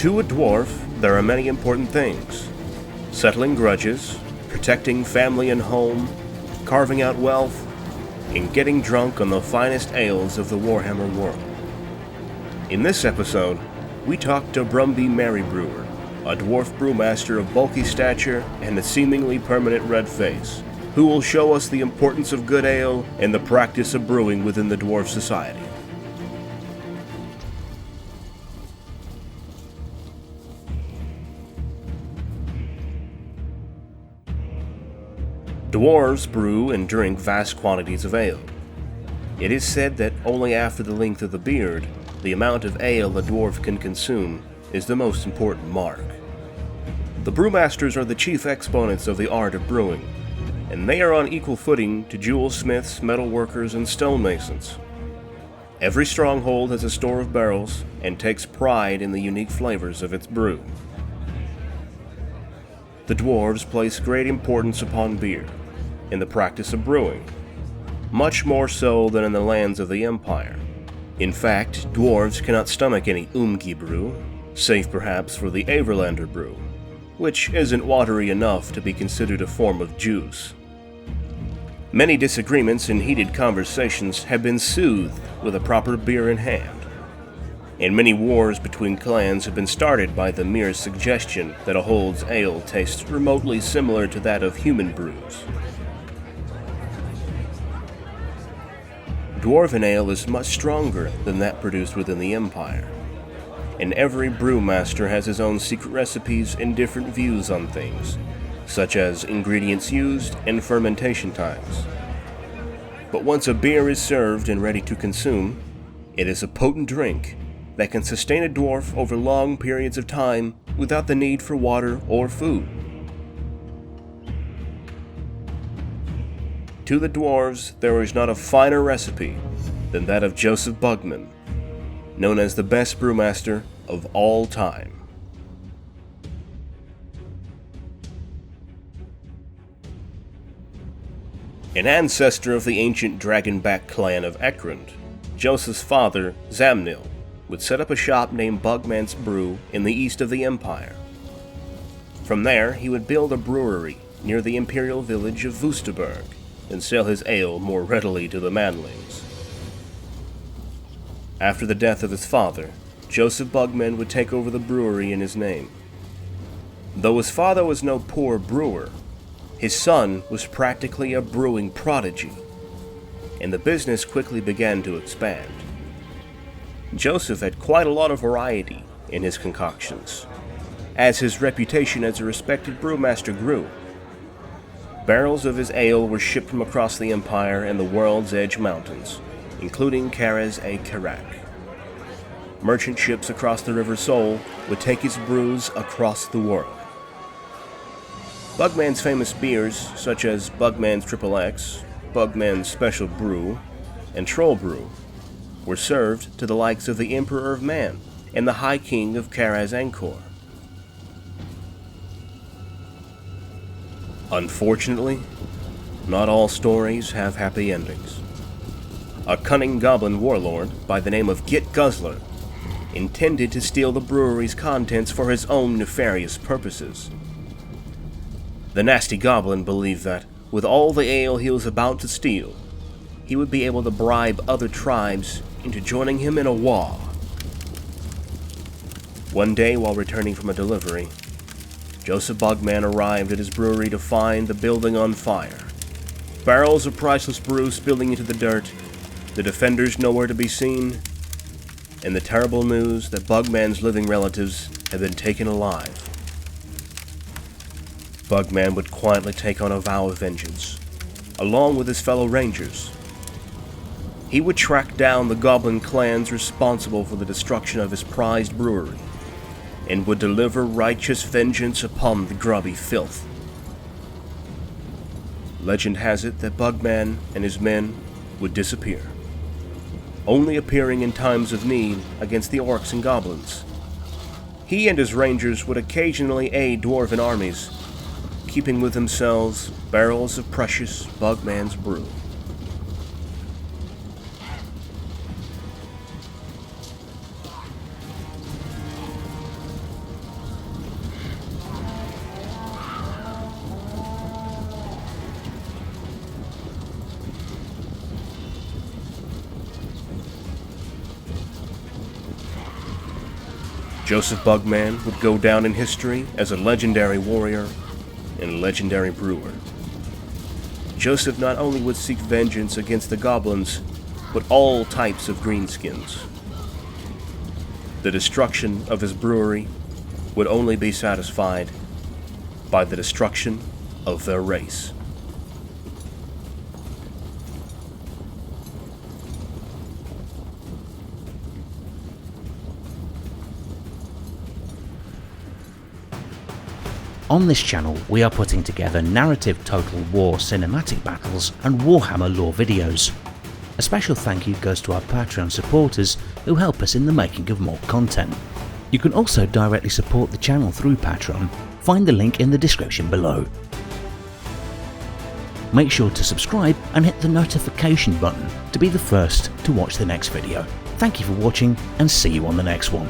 To a dwarf, there are many important things. Settling grudges, protecting family and home, carving out wealth, and getting drunk on the finest ales of the Warhammer world. In this episode, we talk to Brumby Merry Brewer, a dwarf brewmaster of bulky stature and a seemingly permanent red face, who will show us the importance of good ale and the practice of brewing within the dwarf society. Dwarves brew and drink vast quantities of ale. It is said that only after the length of the beard, the amount of ale a dwarf can consume is the most important mark. The brewmasters are the chief exponents of the art of brewing, and they are on equal footing to jewelsmiths, metalworkers, and stonemasons. Every stronghold has a store of barrels and takes pride in the unique flavors of its brew. The dwarves place great importance upon beer, in the practice of brewing, much more so than in the lands of the Empire. In fact, dwarves cannot stomach any umgi brew, save perhaps for the Everlander brew, which isn't watery enough to be considered a form of juice. Many disagreements and heated conversations have been soothed with a proper beer in hand, and many wars between clans have been started by the mere suggestion that a hold's ale tastes remotely similar to that of human brews. Dwarven ale is much stronger than that produced within the Empire, and every brewmaster has his own secret recipes and different views on things, such as ingredients used and fermentation times. But once a beer is served and ready to consume, it is a potent drink that can sustain a dwarf over long periods of time without the need for water or food. To the dwarves, there is not a finer recipe than that of Joseph Bugman, known as the best brewmaster of all time. An ancestor of the ancient dragonback clan of Ekrund, Joseph's father, Zamnil, would set up a shop named Bugmans Brew in the east of the Empire. From there, he would build a brewery near the imperial village of Wusterberg and sell his ale more readily to the manlings. After the death of his father, Joseph Bugman would take over the brewery in his name. Though his father was no poor brewer, his son was practically a brewing prodigy, and the business quickly began to expand. Joseph had quite a lot of variety in his concoctions, as his reputation as a respected brewmaster grew. Barrels of his ale were shipped from across the Empire and the World's Edge Mountains, including Karaz-e-Karak. Merchant ships across the River Sol would take his brews across the world. Bugman's famous beers, such as Bugman's XXX, Bugman's Special Brew, and Troll Brew, were served to the likes of the Emperor of Man and the High King of Karaz-Ankor. Unfortunately, not all stories have happy endings. A cunning goblin warlord by the name of Git Guzzler intended to steal the brewery's contents for his own nefarious purposes. The nasty goblin believed that, with all the ale he was about to steal, he would be able to bribe other tribes into joining him in a war. One day, while returning from a delivery, Joseph Bugman arrived at his brewery to find the building on fire. Barrels of priceless brew spilling into the dirt, the defenders nowhere to be seen, and the terrible news that Bugman's living relatives had been taken alive. Bugman would quietly take on a vow of vengeance, along with his fellow rangers. He would track down the goblin clans responsible for the destruction of his prized brewery, and would deliver righteous vengeance upon the grubby filth. Legend has it that Bugman and his men would disappear, only appearing in times of need against the orcs and goblins. He and his rangers would occasionally aid dwarven armies, keeping with themselves barrels of precious Bugman's Brew. Joseph Bugman would go down in history as a legendary warrior and legendary brewer. Joseph not only would seek vengeance against the goblins, but all types of greenskins. The destruction of his brewery would only be satisfied by the destruction of their race. On this channel, we are putting together narrative Total War cinematic battles and Warhammer lore videos. A special thank you goes to our Patreon supporters who help us in the making of more content. You can also directly support the channel through Patreon. Find the link in the description below. Make sure to subscribe and hit the notification button to be the first to watch the next video. Thank you for watching and see you on the next one.